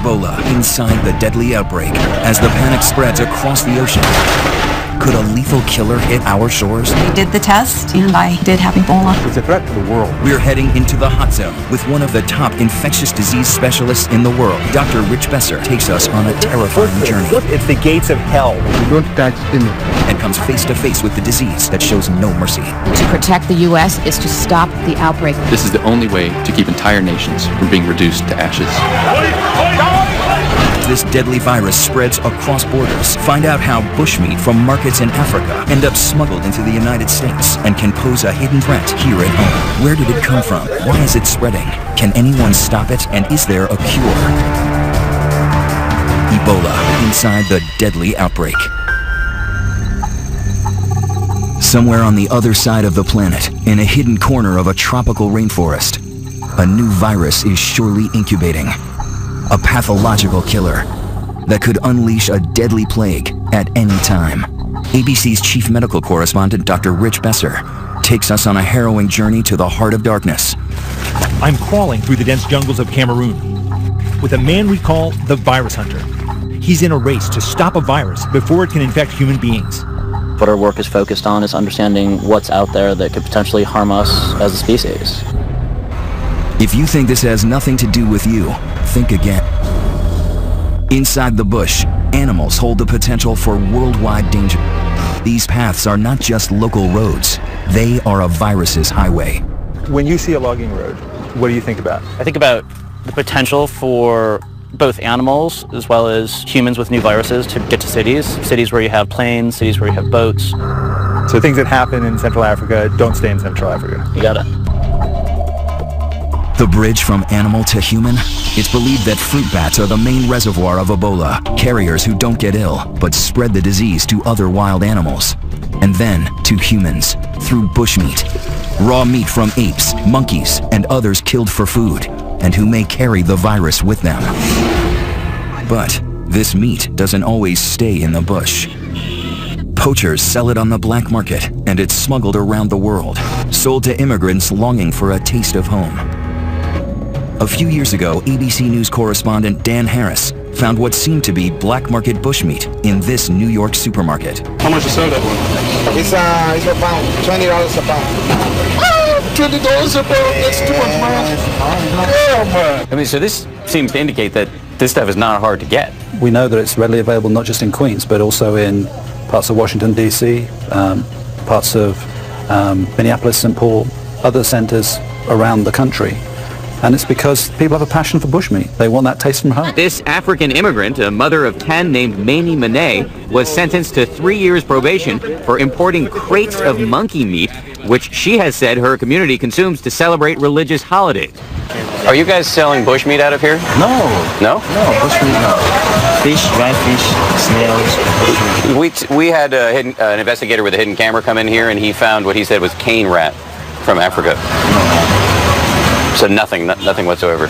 Ebola inside the deadly outbreak as the panic spreads across the ocean. Could a lethal killer hit our shores? We did the test, and I did have Ebola. It's a threat to the world. We're heading into the hot zone with one of the top infectious disease specialists in the world. Dr. Rich Besser takes us on a terrifying journey. It's the gates of hell. We don't touch image. And comes face to face with the disease that shows no mercy. To protect the U.S. is to stop the outbreak. This is the only way to keep entire nations from being reduced to ashes. This deadly virus spreads across borders. Find out how bushmeat from markets in Africa end up smuggled into the United States and can pose a hidden threat here at home. Where did it come from? Why is it spreading? Can anyone stop it? And is there a cure? Ebola inside the deadly outbreak. Somewhere on the other side of the planet, in a hidden corner of a tropical rainforest, a new virus is surely incubating. A pathological killer that could unleash a deadly plague at any time. ABC's chief medical correspondent, Dr. Rich Besser, takes us on a harrowing journey to the heart of darkness. I'm crawling through the dense jungles of Cameroon with a man we call the virus hunter. He's in a race to stop a virus before it can infect human beings. What our work is focused on is understanding what's out there that could potentially harm us as a species. If you think this has nothing to do with you, think again. Inside the bush, animals hold the potential for worldwide danger. These paths are not just local roads, they are a virus's highway. When you see a logging road, what do you think about? I think about the potential for both animals as well as humans with new viruses to get to cities where you have planes, cities where you have boats. So things that happen in Central Africa don't stay in Central Africa. You got it. The bridge from animal to human? It's believed that fruit bats are the main reservoir of Ebola, carriers who don't get ill, but spread the disease to other wild animals. And then to humans, through bushmeat. Raw meat from apes, monkeys, and others killed for food, and who may carry the virus with them. But this meat doesn't always stay in the bush. Poachers sell it on the black market, and it's smuggled around the world, sold to immigrants longing for a taste of home. A few years ago, ABC News correspondent Dan Harris found what seemed to be black market bushmeat in this New York supermarket. How much you sell that one? It's a pound, $20 a pound. $20 a pound? That's too much, man. Yeah, man. I mean, so this seems to indicate that this stuff is not hard to get. We know that it's readily available not just in Queens, but also in parts of Washington, D.C., parts of Minneapolis, St. Paul, other centers around the country. And it's because people have a passion for bushmeat. They want that taste from home. This African immigrant, a mother of 10 named Mamie Monet, was sentenced to 3 years probation for importing crates of monkey meat, which she has said her community consumes to celebrate religious holidays. Are you guys selling bushmeat out of here? No. No? No, bushmeat, no. Fish, dry fish, snails, bushmeat. We had an investigator with a hidden camera come in here, and he found what he said was cane rat from Africa. No. So nothing whatsoever.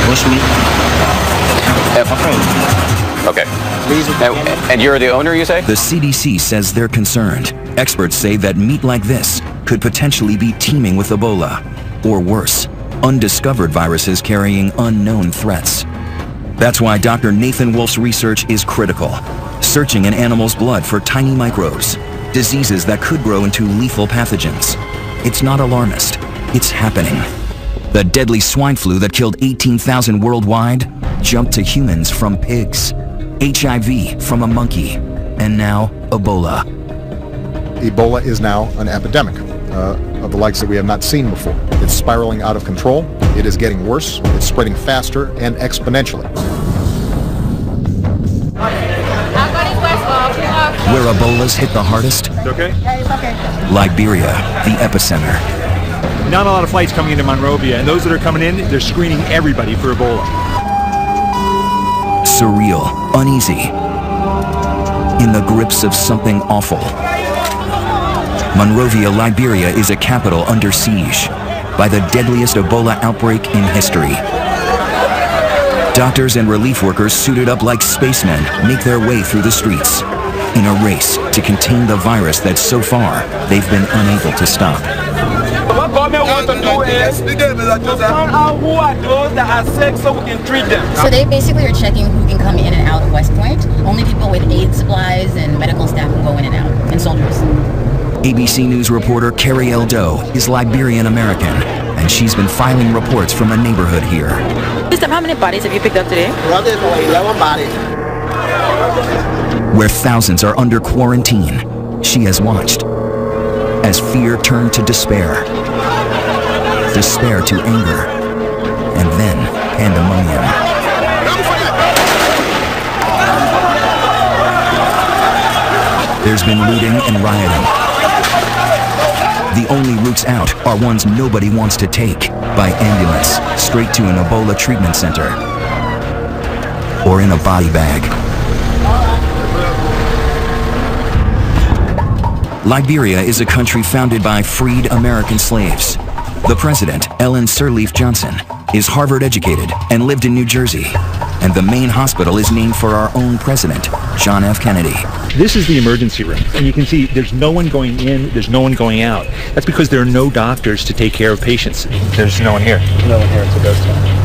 Bushmeat. Okay. And you're the owner, you say? The CDC says they're concerned. Experts say that meat like this could potentially be teeming with Ebola, or worse, undiscovered viruses carrying unknown threats. That's why Dr. Nathan Wolf's research is critical, searching in animals' blood for tiny microbes, diseases that could grow into lethal pathogens. It's not alarmist. It's happening. The deadly swine flu that killed 18,000 worldwide jumped to humans from pigs, HIV from a monkey, and now Ebola. Ebola is now an epidemic of the likes that we have not seen before. It's spiraling out of control. It is getting worse. It's spreading faster and exponentially. Where Ebola's hit the hardest? Okay? Yeah, it's okay. Liberia, the epicenter. Not a lot of flights coming into Monrovia, and those that are coming in, they're screening everybody for Ebola. Surreal, uneasy, in the grips of something awful. Monrovia, Liberia is a capital under siege by the deadliest Ebola outbreak in history. Doctors and relief workers suited up like spacemen make their way through the streets in a race to contain the virus that so far they've been unable to stop. What government wants to do is to find out who are those that are sick so we can treat them. So they basically are checking who can come in and out of West Point. Only people with aid supplies and medical staff can go in and out, and soldiers. ABC News reporter Carrie L. Doe is Liberian-American, and she's been filing reports from a neighborhood here. Mister, how many bodies have you picked up today? 11 bodies. Where thousands are under quarantine, she has watched as fear turned to despair, despair to anger, and then pandemonium. There's been looting and rioting. The only routes out are ones nobody wants to take, by ambulance, straight to an Ebola treatment center, or in a body bag. Liberia is a country founded by freed American slaves. The president, Ellen Sirleaf Johnson, is Harvard educated and lived in New Jersey. And the main hospital is named for our own president, John F. Kennedy. This is the emergency room, and you can see there's no one going in, there's no one going out. That's because there are no doctors to take care of patients. There's no one here. No one here, it's a ghost town.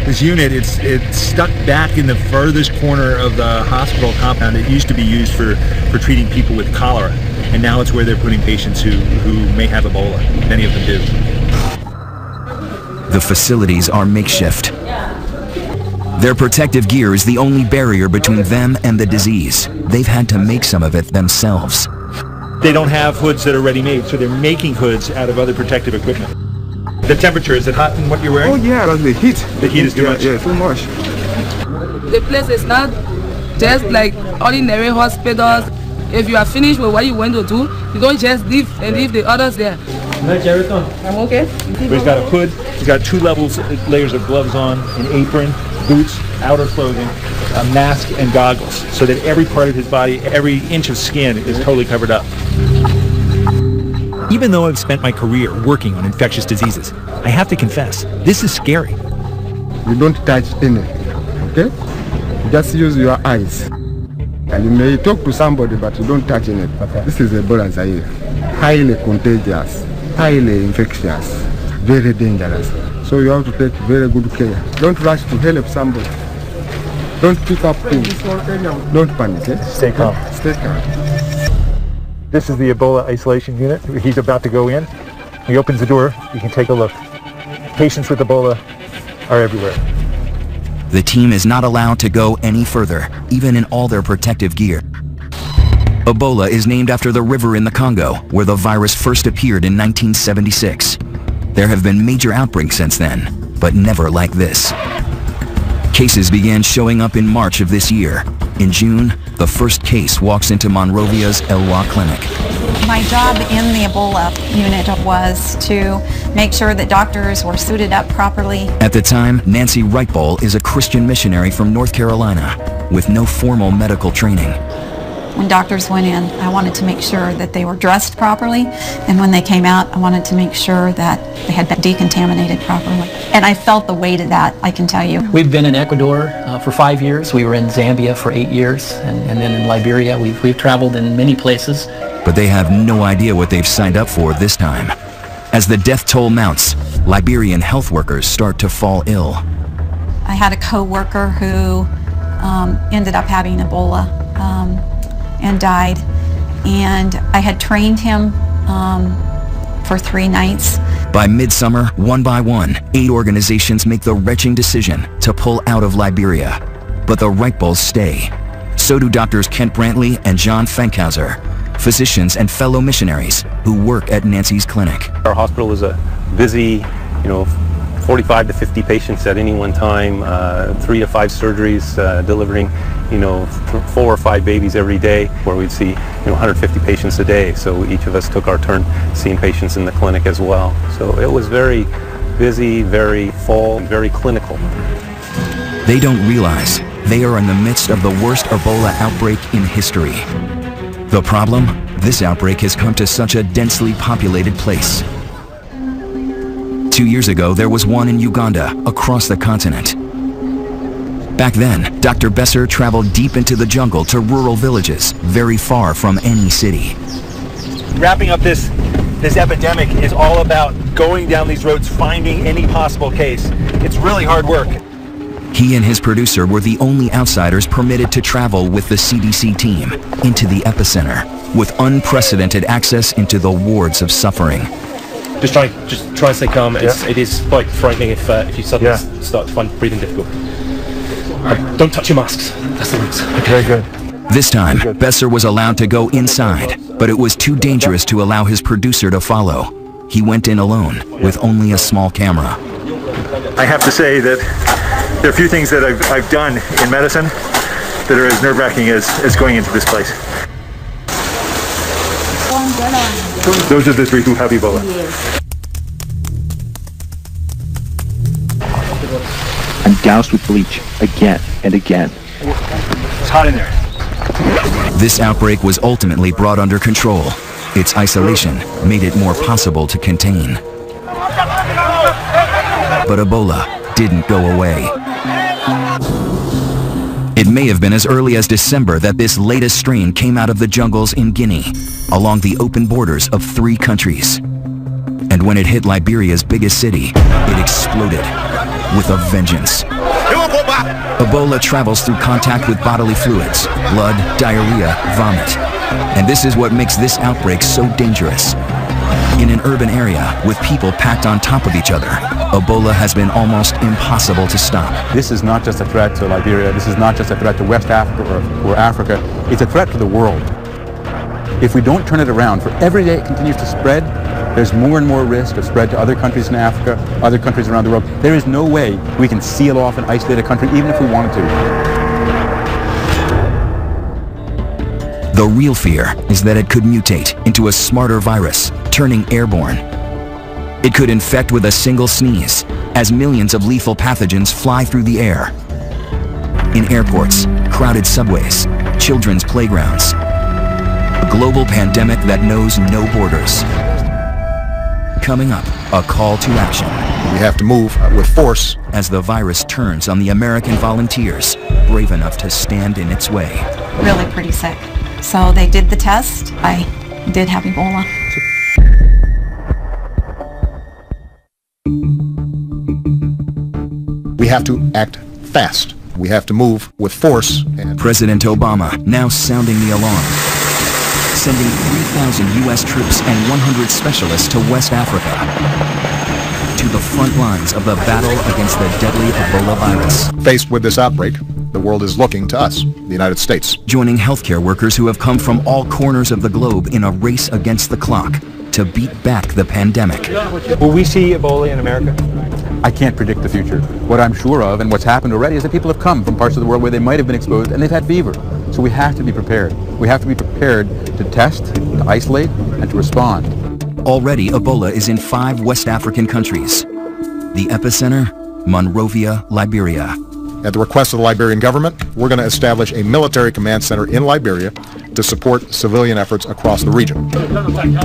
This unit, it's stuck back in the furthest corner of the hospital compound. It used to be used for treating people with cholera, and now it's where they're putting patients who may have Ebola. Many of them do. The facilities are makeshift. Their protective gear is the only barrier between them and the disease. They've had to make some of it themselves. They don't have hoods that are ready-made, so they're making hoods out of other protective equipment. The temperature, is it hot in what you're wearing? Oh yeah, that's the heat. The heat is too much? Yeah, too much. The place is not just like ordinary hospitals. If you are finished with what you want to do, you don't just leave and leave the others there. I'm okay. He's got a hood, he's got 2 layers of gloves on, an apron, boots, outer clothing, a mask, and goggles, so that every part of his body, every inch of skin is totally covered up. Even though I've spent my career working on infectious diseases, I have to confess, this is scary. You don't touch anything, okay? Just use your eyes. And you may talk to somebody, but you don't touch anything. Okay. This is Ebola Zaire. Highly contagious, highly infectious, very dangerous. So you have to take very good care. Don't rush to help somebody. Don't pick up things. Don't panic, eh? Stay calm. Stay calm. This is the Ebola isolation unit. He's about to go in. He opens the door. You can take a look. Patients with Ebola are everywhere. The team is not allowed to go any further, even in all their protective gear. Ebola is named after the river in the Congo, where the virus first appeared in 1976. There have been major outbreaks since then, but never like this. Cases began showing up in March of this year. In June, the first case walks into Monrovia's Elwha clinic. My job in the Ebola unit was to make sure that doctors were suited up properly. At the time, Nancy Wrightbowl is a Christian missionary from North Carolina with no formal medical training. When doctors went in, I wanted to make sure that they were dressed properly, and when they came out, I wanted to make sure that they had been decontaminated properly. And I felt the weight of that, I can tell you. We've been in Ecuador for 5 years. We were in Zambia for 8 years, and then in Liberia. We've traveled in many places. But they have no idea what they've signed up for this time. As the death toll mounts, Liberian health workers start to fall ill. I had a co-worker who ended up having Ebola and died. And I had trained him for 3 nights. By midsummer, one by one, 8 organizations make the wrenching decision to pull out of Liberia. But the Wrightbowls stay. So do Doctors Kent Brantley and John Fankhauser, physicians and fellow missionaries who work at Nancy's clinic. Our hospital is a busy, 45 to 50 patients at any one time, 3 to 5 surgeries, delivering, 4 or 5 babies every day, where we'd see, 150 patients a day. So each of us took our turn seeing patients in the clinic as well. So it was very busy, very full, and very clinical. They don't realize they are in the midst of the worst Ebola outbreak in history. The problem? This outbreak has come to such a densely populated place. 2 years ago, there was one in Uganda, across the continent. Back then, Dr. Besser traveled deep into the jungle to rural villages, very far from any city. Wrapping up this This epidemic is all about going down these roads, finding any possible case. It's really hard work. He and his producer were the only outsiders permitted to travel with the CDC team into the epicenter, with unprecedented access into the wards of suffering. Just try and stay calm. It is quite frightening if you suddenly start to find breathing difficult. Don't touch your masks. That's the rules. Very good. This time, Besser was allowed to go inside, but it was too dangerous to allow his producer to follow. He went in alone, with only a small camera. I have to say that there are a few things that I've done in medicine that are as nerve-wracking as going into this place. Those are the 3 who have Ebola. I'm doused with bleach again and again. It's hot in there. This outbreak was ultimately brought under control. Its isolation made it more possible to contain. But Ebola didn't go away. It may have been as early as December that this latest strain came out of the jungles in Guinea, along the open borders of 3 countries. And when it hit Liberia's biggest city, it exploded with a vengeance. Ebola travels through contact with bodily fluids, blood, diarrhea, vomit. And this is what makes this outbreak so dangerous. In an urban area with people packed on top of each other, Ebola has been almost impossible to stop. This is not just a threat to Liberia, this is not just a threat to West Africa or Africa, it's a threat to the world. If we don't turn it around, for every day it continues to spread, there's more and more risk of spread to other countries in Africa, other countries around the world. There is no way we can seal off and isolate a country, even if we wanted to. The real fear is that it could mutate into a smarter virus, turning airborne. It could infect with a single sneeze, as millions of lethal pathogens fly through the air. In airports, crowded subways, children's playgrounds. A global pandemic that knows no borders. Coming up, a call to action. We have to move with force as the virus turns on the American volunteers, brave enough to stand in its way. Really pretty sick. So they did the test. I did have Ebola. We have to act fast. We have to move with force. And President Obama now sounding the alarm, sending 3,000 U.S. troops and 100 specialists to West Africa, to the front lines of the battle against the deadly Ebola virus. Faced with this outbreak, the world is looking to us, the United States. Joining healthcare workers who have come from all corners of the globe in a race against the clock to beat back the pandemic. Will we see Ebola in America? I can't predict the future. What I'm sure of, and what's happened already, is that people have come from parts of the world where they might have been exposed and they've had fever. So we have to be prepared. We have to be prepared to test, to isolate, and to respond. Already, Ebola is in 5 West African countries. The epicenter, Monrovia, Liberia. At the request of the Liberian government, we're going to establish a military command center in Liberia to support civilian efforts across the region.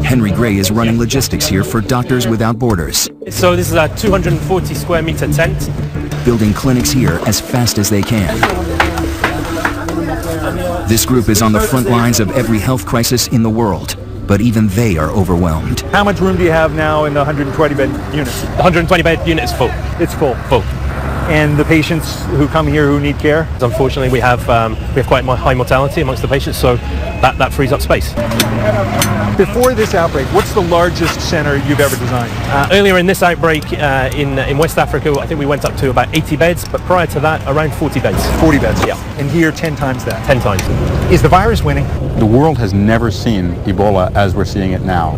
Henry Gray is running logistics here for Doctors Without Borders. So this is a 240 square meter tent. Building clinics here as fast as they can. This group is on the front lines of every health crisis in the world, but even they are overwhelmed. How much room do you have now in the 120-bed unit? The 120-bed unit is full. It's full. Full. And the patients who come here who need care? Unfortunately, we have quite high mortality amongst the patients, so that frees up space. Before this outbreak, what's the largest center you've ever designed? Earlier in this outbreak in West Africa, I think we went up to about 80 beds, but prior to that, around 40 beds. 40 beds? Yeah. And here, 10 times that? 10 times. Is the virus winning? The world has never seen Ebola as we're seeing it now,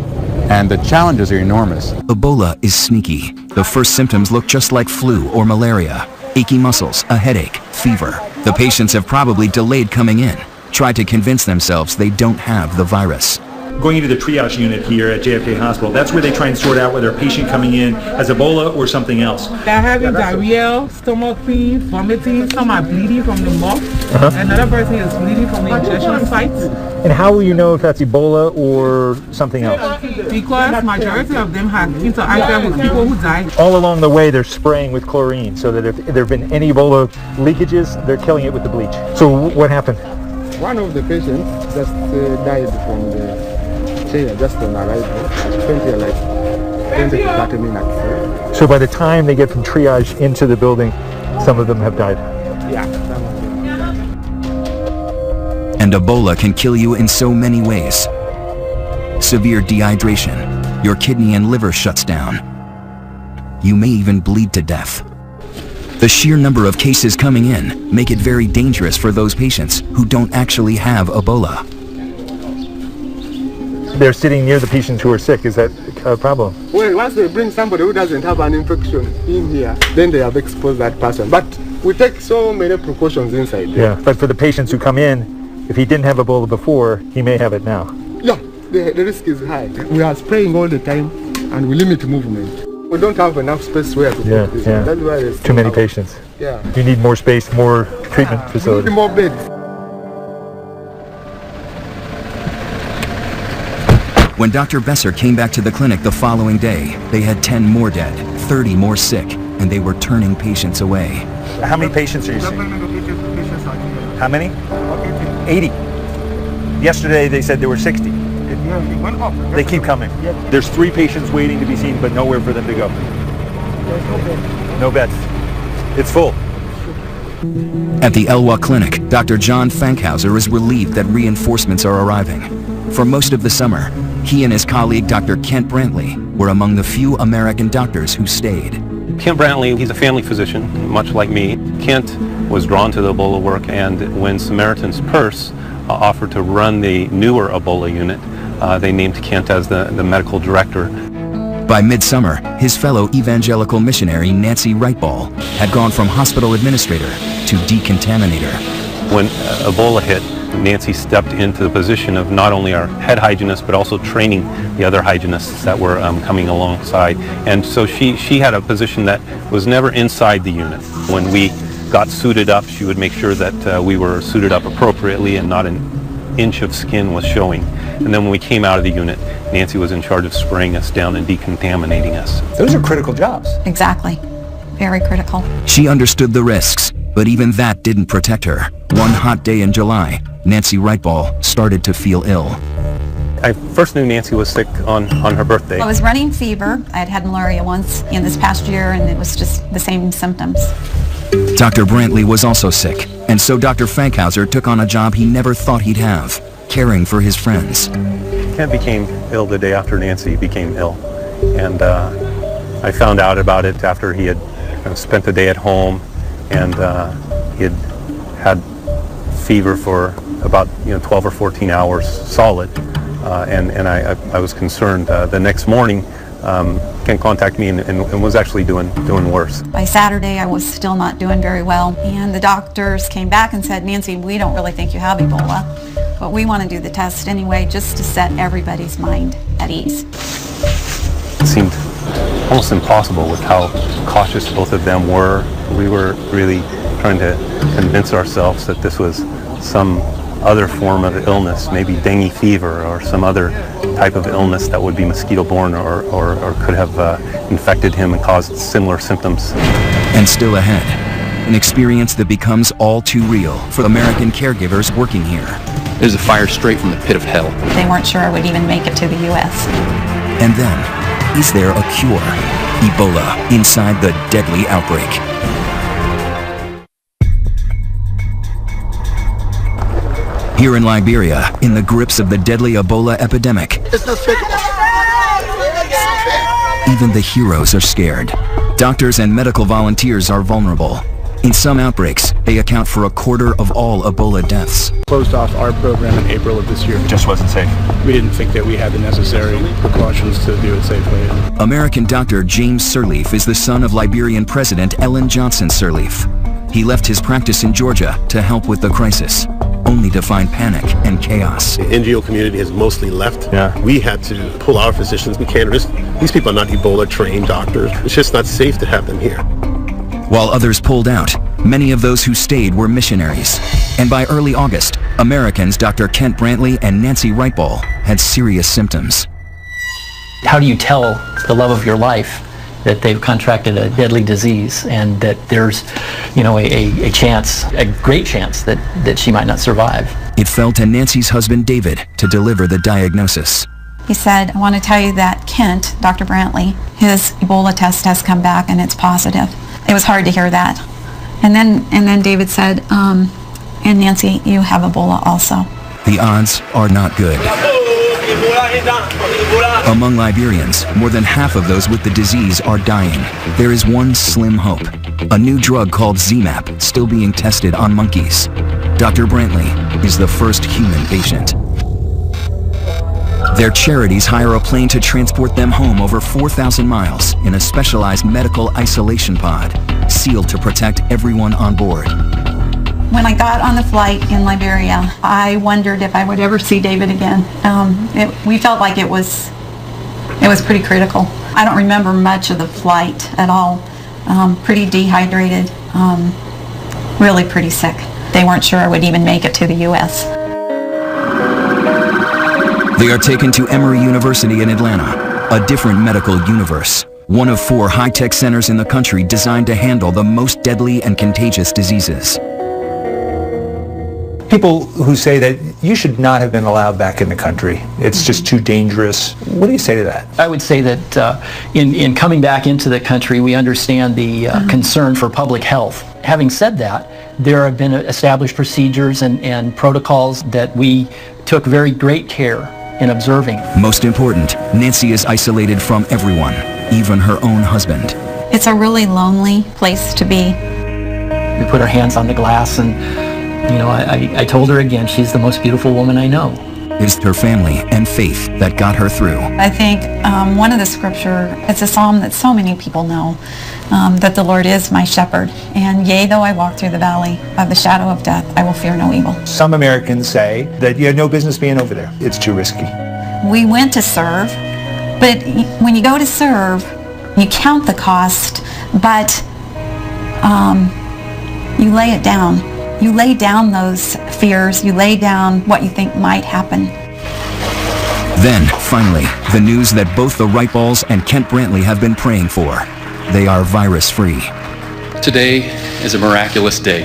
and the challenges are enormous. Ebola is sneaky. The first symptoms look just like flu or malaria. Achy muscles, a headache, fever. The patients have probably delayed coming in, tried to convince themselves they don't have the virus. Going into the triage unit here at JFK Hospital, that's where they try and sort out whether a patient coming in has Ebola or something else. They're having diarrhea, stomach pain, vomiting, some are bleeding from the mouth, another person is bleeding from the injection site. And how will you know if that's Ebola or something else? Because majority of them have interacted with people who died. All along the way they're spraying with chlorine so that if there have been any Ebola leakages, they're killing it with the bleach. So what happened? One of the patients just died from the here just on arrival. I spent here like 20 to 30 minutes. So by the time they get from triage into the building, some of them have died. Yeah, some of them have died. And Ebola can kill you in so many ways. Severe dehydration, your kidney and liver shuts down. You may even bleed to death. The sheer number of cases coming in make it very dangerous for those patients who don't actually have Ebola. They're sitting near the patients who are sick. Is that a problem? Well, once they bring somebody who doesn't have an infection in here, then they have exposed that person. But we take so many precautions inside there. Yeah, but for the patients who come in, if he didn't have Ebola before, he may have it now. Yeah, the risk is high. We are spraying all the time and we limit movement. We don't have enough space where to put this. Yeah. That's why there's too many patients. Yeah. You need more space, more treatment facilities. We need more beds. When Dr. Besser came back to the clinic the following day, they had 10 more dead, 30 more sick, and they were turning patients away. How many patients are you seeing? How many? 80. Yesterday they said there were 60. They keep coming. There's 3 patients waiting to be seen, but nowhere for them to go. No beds. It's full. At the Elwha Clinic, Dr. John Fankhauser is relieved that reinforcements are arriving. For most of the summer, he and his colleague Dr. Kent Brantley were among the few American doctors who stayed. Kent Brantley, he's a family physician, much like me. Kent was drawn to the Ebola work, and when Samaritan's Purse offered to run the newer Ebola unit, they named Kent as the medical director. By midsummer, his fellow evangelical missionary Nancy Wrightball had gone from hospital administrator to decontaminator. When Ebola hit, Nancy stepped into the position of not only our head hygienist, but also training the other hygienists that were coming alongside. And so she had a position that was never inside the unit. When we got suited up, she would make sure that we were suited up appropriately and not an inch of skin was showing. And then when we came out of the unit, Nancy was in charge of spraying us down and decontaminating us. Those are critical jobs. Exactly. Very critical. She understood the risks, but even that didn't protect her. One hot day in July, Nancy Wrightball started to feel ill. I first knew Nancy was sick on her birthday. I was running fever. I had had malaria once in this past year, and it was just the same symptoms. Dr. Brantley was also sick, and so Dr. Fankhauser took on a job he never thought he'd have, caring for his friends. Kent became ill the day after Nancy became ill, and I found out about it after he had spent the day at home, and he had fever for about 12 or 14 hours solid, and I was concerned. The next morning, Kent contacted me and was actually doing worse. By Saturday, I was still not doing very well, and the doctors came back and said, Nancy, we don't really think you have Ebola, but we want to do the test anyway just to set everybody's mind at ease. It seemed almost impossible with how cautious both of them were. We were really trying to convince ourselves that this was some other form of illness, maybe dengue fever or some other type of illness that would be mosquito-borne or could have infected him and caused similar symptoms. And still ahead, an experience that becomes all too real for American caregivers working here. It is a fire straight from the pit of hell. They weren't sure I would even make it to the U.S. And then, is there a cure? Ebola inside the deadly outbreak. Here in Liberia, in the grips of the deadly Ebola epidemic, even the heroes are scared. Doctors and medical volunteers are vulnerable. In some outbreaks, they account for a quarter of all Ebola deaths. Closed off our program in April of this year. It just wasn't safe. We didn't think that we had the necessary precautions to do it safely. American doctor James Sirleaf is the son of Liberian President Ellen Johnson Sirleaf. He left his practice in Georgia to help with the crisis, only to find panic and chaos. The NGO community has mostly left. Yeah. We had to pull our physicians. We can't risk. These people are not Ebola-trained doctors. It's just not safe to have them here. While others pulled out, many of those who stayed were missionaries. And by early August, Americans Dr. Kent Brantley and Nancy Wrightball had serious symptoms. How do you tell the love of your life that they've contracted a deadly disease and that there's, a chance, a great chance that she might not survive? It fell to Nancy's husband David to deliver the diagnosis. He said, I want to tell you that Kent, Dr. Brantley, his Ebola test has come back and it's positive. It was hard to hear that. And then David said, and Nancy, you have Ebola also. The odds are not good. Among Liberians, more than half of those with the disease are dying. There is one slim hope. A new drug called ZMapp still being tested on monkeys. Dr. Brantley is the first human patient. Their charities hire a plane to transport them home over 4,000 miles in a specialized medical isolation pod, sealed to protect everyone on board. When I got on the flight in Liberia, I wondered if I would ever see David again. We felt like it was pretty critical. I don't remember much of the flight at all. Pretty dehydrated, really pretty sick. They weren't sure I would even make it to the U.S. They are taken to Emory University in Atlanta, a different medical universe. One of 4 high-tech centers in the country designed to handle the most deadly and contagious diseases. People who say that you should not have been allowed back in the country, it's just too dangerous. What do you say to that? I would say that in coming back into the country, we understand the concern for public health. Having said that, there have been established procedures and protocols that we took very great care in observing. Most important, Nancy is isolated from everyone, even her own husband. It's a really lonely place to be. We put our hands on the glass and, you know, I told her again, she's the most beautiful woman I know. It's her family and faith that got her through. I think one of the scripture, it's a psalm that so many people know, that the Lord is my shepherd. And yea, though I walk through the valley of the shadow of death, I will fear no evil. Some Americans say that you had no business being over there. It's too risky. We went to serve, but when you go to serve, you count the cost, but you lay it down. You lay down those fears, you lay down what you think might happen. Then, finally, the news that both the Wright-Balls and Kent Brantley have been praying for. They are virus-free. Today is a miraculous day.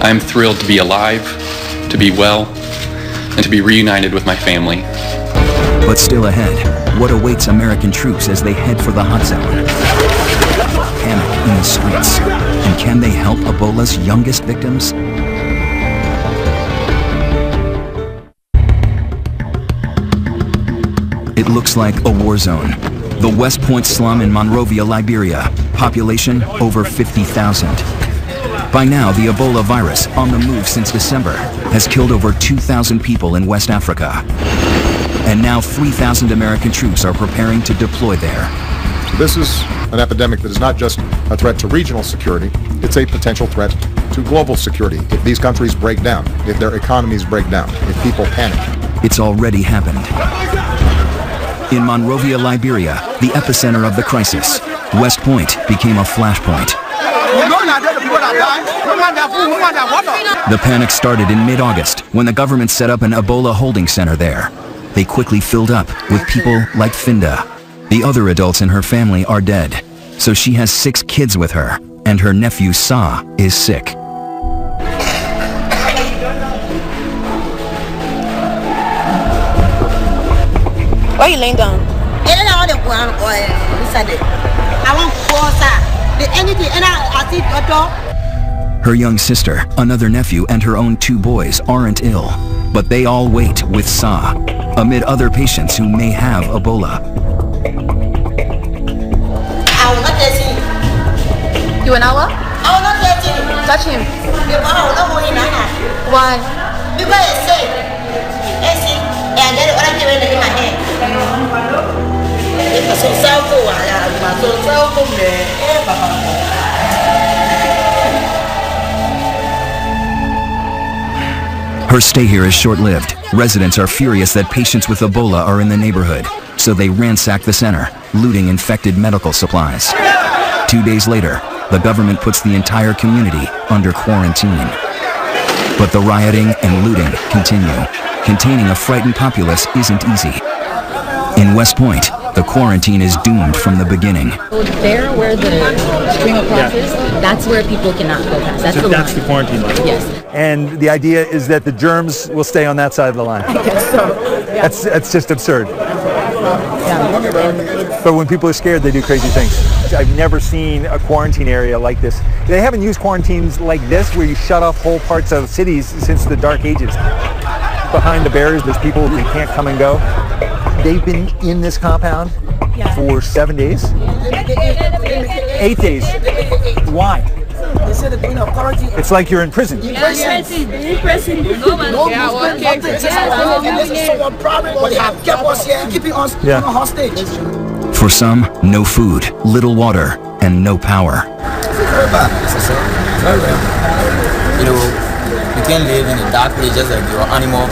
I am thrilled to be alive, to be well, and to be reunited with my family. But still ahead, what awaits American troops as they head for the hot zone? Panic in the streets. And can they help Ebola's youngest victims? It looks like a war zone. The West Point slum in Monrovia, Liberia. Population over 50,000. By now, the Ebola virus, on the move since December, has killed over 2,000 people in West Africa. And now 3,000 American troops are preparing to deploy there. This is an epidemic that is not just a threat to regional security, it's a potential threat to global security. If these countries break down, if their economies break down, if people panic. It's already happened. In Monrovia, Liberia, the epicenter of the crisis, West Point became a flashpoint. The panic started in mid-August when the government set up an Ebola holding center there. They quickly filled up with people like Finda. The other adults in her family are dead, so she has 6 kids with her, and her nephew Sa is sick. Why are you laying down? Her young sister, another nephew, and her own 2 boys aren't ill, but they all wait with Sa, amid other patients who may have Ebola. You an hour? I will not touch him. Touch him. Why? Because it's safe. It's safe. And then what I'm doing in my hand. Her stay here is short-lived. Residents are furious that patients with Ebola are in the neighborhood, so they ransack the center, looting infected medical supplies. 2 days later, the government puts the entire community under quarantine. But the rioting and looting continue. Containing a frightened populace isn't easy. In West Point, the quarantine is doomed from the beginning. There where the stream crosses, that's where people cannot go past. That's the quarantine line. Yes. And the idea is that the germs will stay on that side of the line. I guess so. That's just absurd. But when people are scared, they do crazy things. I've never seen a quarantine area like this. They haven't used quarantines like this where you shut off whole parts of cities since the Dark Ages. Behind the barriers, there's people who can't come and go. They've been in this compound for 7 days? 8 days. Why? It's like you're in prison. In prison. For some, no food, little water, and no power. Very bad. Very bad. You know, you can't live in a dark place just like your animal.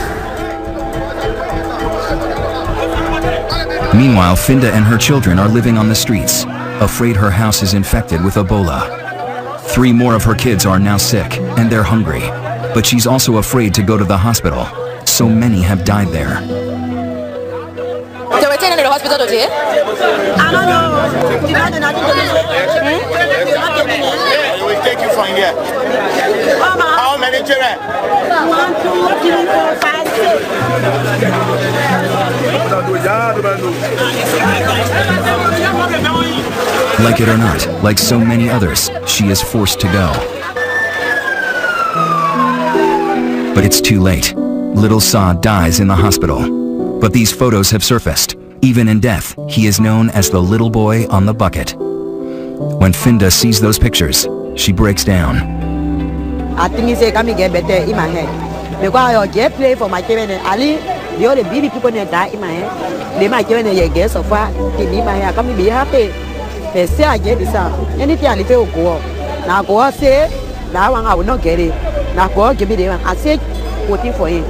Meanwhile, Finda and her children are living on the streets, afraid her house is infected with Ebola. 3 more of her kids are now sick, and they're hungry. But she's also afraid to go to the hospital. So many have died there. They were taken to the hospital today? I don't know. You don't know nothing to do. They will take you from here. How many children? 1, 2, 3, 4, 5, 6. Like it or not, like so many others, she is forced to go. But it's too late. Little Sa dies in the hospital. But these photos have surfaced. Even in death, he is known as the little boy on the bucket. When Finda sees those pictures, she breaks down. I think he said, "Can me get better in my head?" Because I get play for my children. Ali, the other baby people that die in my head. They my children they get so far. They be my hair. Come me be happy. They say I get this out. Anything I little go up. Now go up say that one I will not get it. Now go up give me the one. I say voting for him.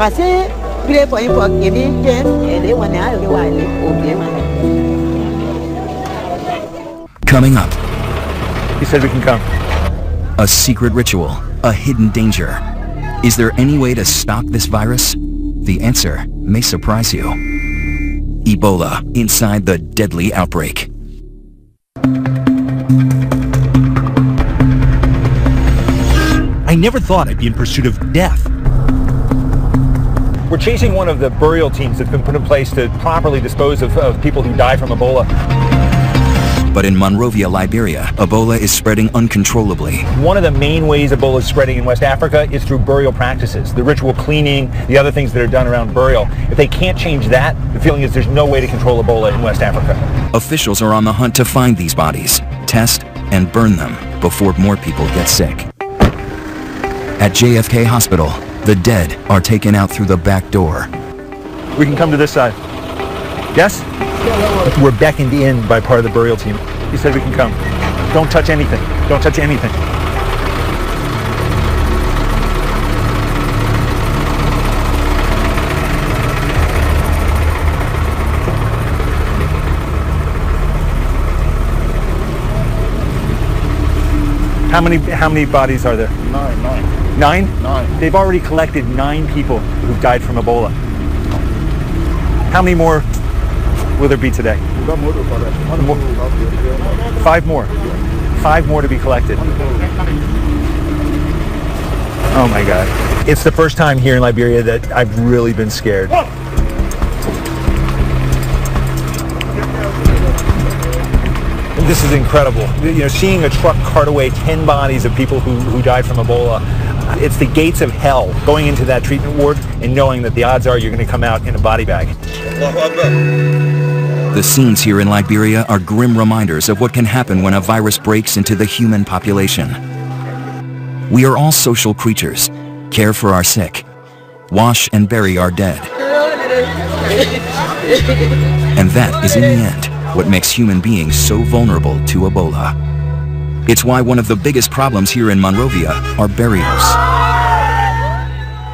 I say play for him for giving 10 and they want to have the one okay. Coming up. He said we can come. A secret ritual, a hidden danger. Is there any way to stop this virus? The answer may surprise you. Ebola inside the deadly outbreak. I never thought I'd be in pursuit of death. We're chasing one of the burial teams that's been put in place to properly dispose of people who die from Ebola. But in Monrovia, Liberia, Ebola is spreading uncontrollably. One of the main ways Ebola is spreading in West Africa is through burial practices, the ritual cleaning, the other things that are done around burial. If they can't change that, the feeling is there's no way to control Ebola in West Africa. Officials are on the hunt to find these bodies, test, and burn them before more people get sick. At JFK Hospital, the dead are taken out through the back door. We can come to this side. Yes? We're beckoned in by part of the burial team. He said we can come. Don't touch anything. Don't touch anything. How many bodies are there? 9. 9? 9. They've already collected 9 people who've died from Ebola. How many more will there be today? 5 more. 5 more to be collected. Oh my God. It's the first time here in Liberia that I've really been scared. This is incredible. You know, seeing a truck cart away 10 bodies of people who died from Ebola, it's the gates of hell going into that treatment ward and knowing that the odds are you're going to come out in a body bag. The scenes here in Liberia are grim reminders of what can happen when a virus breaks into the human population. We are all social creatures, care for our sick, wash and bury our dead. And that is in the end what makes human beings so vulnerable to Ebola. It's why one of the biggest problems here in Monrovia are burials.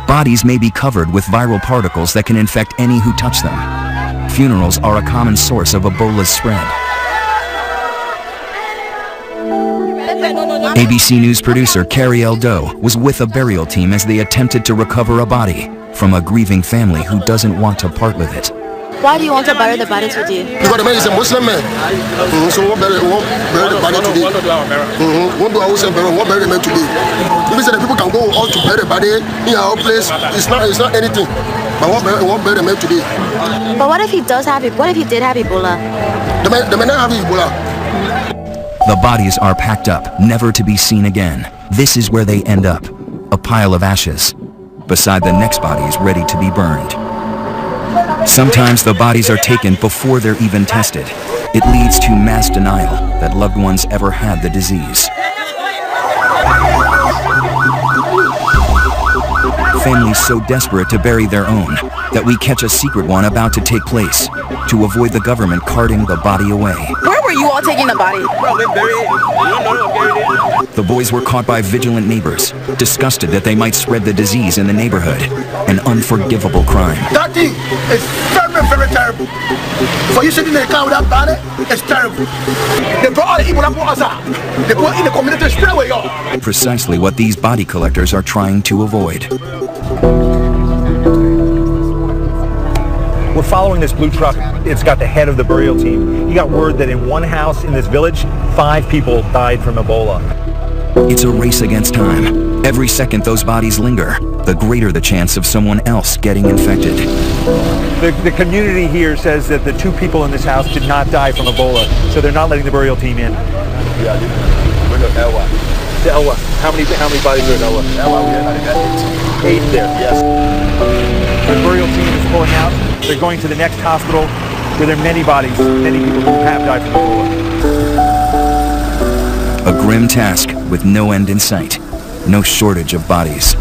Bodies may be covered with viral particles that can infect any who touch them. Funerals are a common source of Ebola's spread. ABC News producer Carrie L. Doe was with a burial team as they attempted to recover a body from a grieving family who doesn't want to part with it. Why do you want to bury the body today? Because the man is a Muslim man. So we won't bury the body today. Won't do our bury the man today. Because the people can go out to bury the body in our place. It's not anything. But what bury them today? But what if he does have it? What if he did have Ebola? They may not have Ebola. The bodies are packed up, never to be seen again. This is where they end up, a pile of ashes, beside the next bodies ready to be burned. Sometimes the bodies are taken before they're even tested. It leads to mass denial that loved ones ever had the disease. Families so desperate to bury their own that we catch a secret one about to take place to avoid the government carting the body away. Where were you all taking the body? The boys were caught by vigilant neighbors, disgusted that they might spread the disease in the neighborhood. An unforgivable crime. That thing is very, very terrible. For you sitting in a car with that body, it's terrible. They brought all the Ebola outside. They put in the community straight away, y'all. Precisely what these body collectors are trying to avoid. We're following this blue truck. It's got the head of the burial team. He got word that in one house in this village, 5 people died from Ebola. It's a race against time. Every second those bodies linger, the greater the chance of someone else getting infected. The community here says that the 2 people in this house did not die from Ebola, so they're not letting the burial team in. The Elwa. How many bodies are in Elwa? 8 there. Yes. The burial team is pulling out. They're going to the next hospital where there are many bodies, many people who have died from Ebola. A grim task with no end in sight, no shortage of bodies.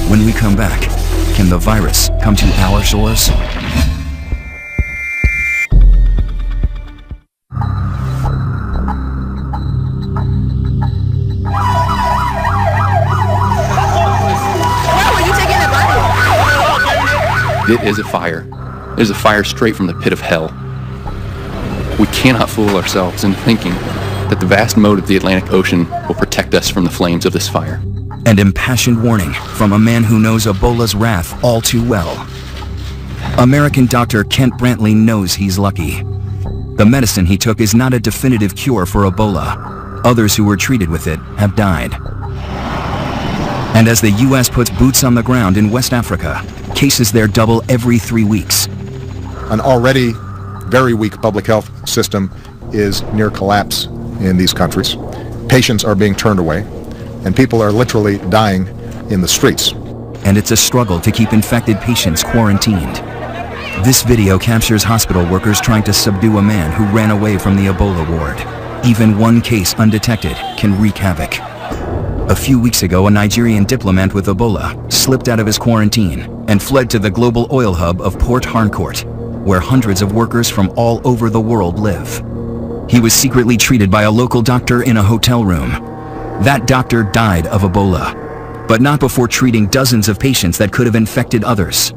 When we come back, can the virus come to our shores? It is a fire. It is a fire straight from the pit of hell. We cannot fool ourselves into thinking that the vast moat of the Atlantic Ocean will protect us from the flames of this fire. An impassioned warning from a man who knows Ebola's wrath all too well. American doctor Kent Brantley knows he's lucky. The medicine he took is not a definitive cure for Ebola. Others who were treated with it have died. And as the U.S. puts boots on the ground in West Africa, cases there double every 3 weeks. An already very weak public health system is near collapse in these countries. Patients are being turned away, and people are literally dying in the streets. And it's a struggle to keep infected patients quarantined. This video captures hospital workers trying to subdue a man who ran away from the Ebola ward. Even one case undetected can wreak havoc. A few weeks ago, a Nigerian diplomat with Ebola slipped out of his quarantine and fled to the global oil hub of Port Harcourt, where hundreds of workers from all over the world live. He was secretly treated by a local doctor in a hotel room. That doctor died of Ebola, but not before treating dozens of patients that could have infected others.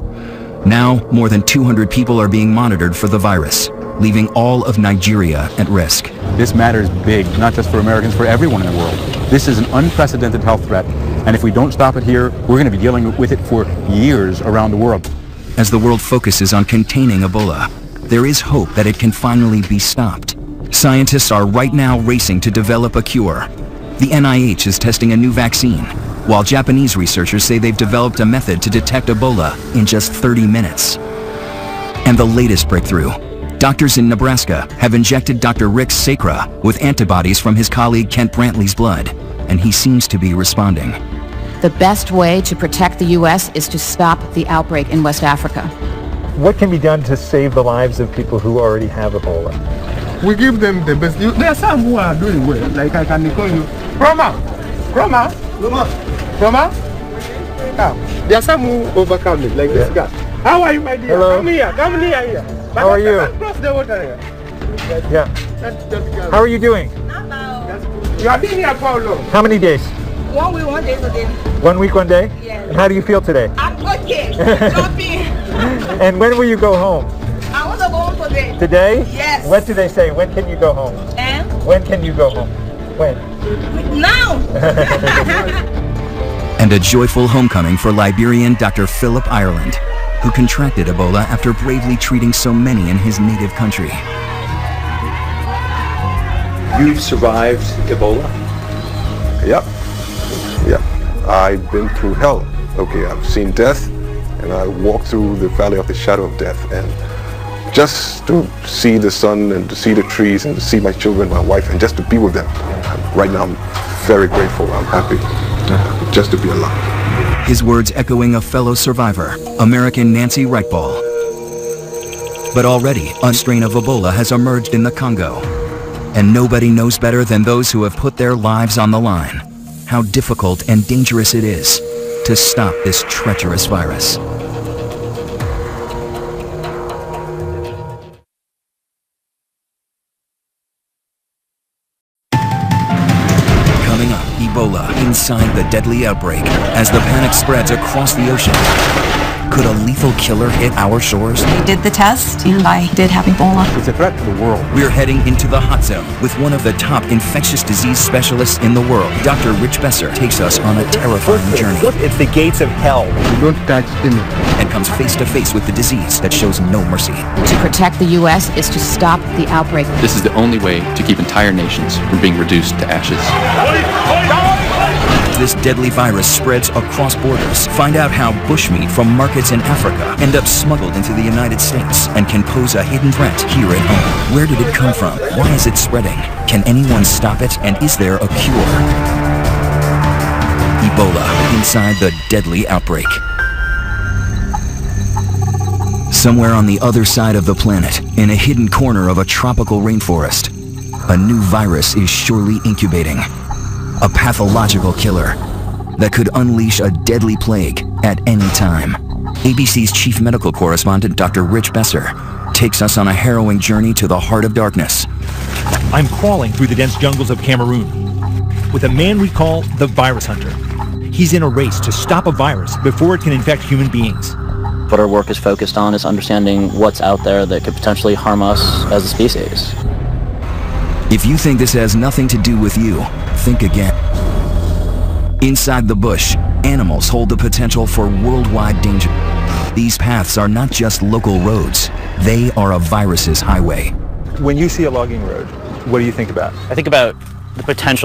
Now, more than 200 people are being monitored for the virus, leaving all of Nigeria at risk. This matter is big, not just for Americans, for everyone in the world. This is an unprecedented health threat, and if we don't stop it here, we're going to be dealing with it for years around the world. As the world focuses on containing Ebola, there is hope that it can finally be stopped. Scientists are right now racing to develop a cure. The NIH is testing a new vaccine, while Japanese researchers say they've developed a method to detect Ebola in just 30 minutes. And the latest breakthrough, doctors in Nebraska have injected Dr. Rick Sacra with antibodies from his colleague Kent Brantley's blood, and he seems to be responding. The best way to protect the U.S. is to stop the outbreak in West Africa. What can be done to save the lives of people who already have Ebola? We give them the best. There are some who are doing well, like I can call you. Roma! There are some who overcome it, like this guy. How are you, my dear? Hello. Come here. How are you? Cross the water here. Yeah. How are you doing? You have been here for how long? How many days? 1 week, 1 day today. 1 week, 1 day? Yes. And how do you feel today? I'm okay. Jumping. And when will you go home? I want to go home today. Today? Yes. What do they say? When can you go home? And? When can you go home? When? Now. And a joyful homecoming for Liberian Dr. Philip Ireland, who contracted Ebola after bravely treating so many in his native country. You've survived Ebola? Yep. I've been through hell. okay, I've seen death, and I walked through the valley of the shadow of death, and just to see the sun and to see the trees and to see my children, my wife, and just to be with them. Right now, I'm very grateful. I'm happy just to be alive. His words echoing a fellow survivor, American Nancy Reichball. But already, a strain of Ebola has emerged in the Congo. And nobody knows better than those who have put their lives on the line how difficult and dangerous it is to stop this treacherous virus. Coming up, Ebola inside the deadly outbreak as the panic spreads across the ocean. Could a lethal killer hit our shores? We did the test, and I did have Ebola. It's a threat to the world. We're heading into the hot zone with one of the top infectious disease specialists in the world. Dr. Rich Besser takes us on a terrifying journey. It's the gates of hell. You don't touch anything. And comes face to face with the disease that shows no mercy. To protect the U.S. is to stop the outbreak. This is the only way to keep entire nations from being reduced to ashes. This deadly virus spreads across borders. Find out how bushmeat from markets in Africa end up smuggled into the United States and can pose a hidden threat here at home. Where did it come from? Why is it spreading? Can anyone stop it? And is there a cure? Ebola inside the deadly outbreak. Somewhere on the other side of the planet, in a hidden corner of a tropical rainforest, a new virus is surely incubating. A pathological killer that could unleash a deadly plague at any time. ABC's chief medical correspondent, Dr. Rich Besser, takes us on a harrowing journey to the heart of darkness. I'm crawling through the dense jungles of Cameroon with a man we call the virus hunter. He's in a race to stop a virus before it can infect human beings. What our work is focused on is understanding what's out there that could potentially harm us as a species. If you think this has nothing to do with you, think again. Inside the bush, animals hold the potential for worldwide danger. These paths are not just local roads, they are a virus's highway. When you see a logging road, what do you think about? I think about the potential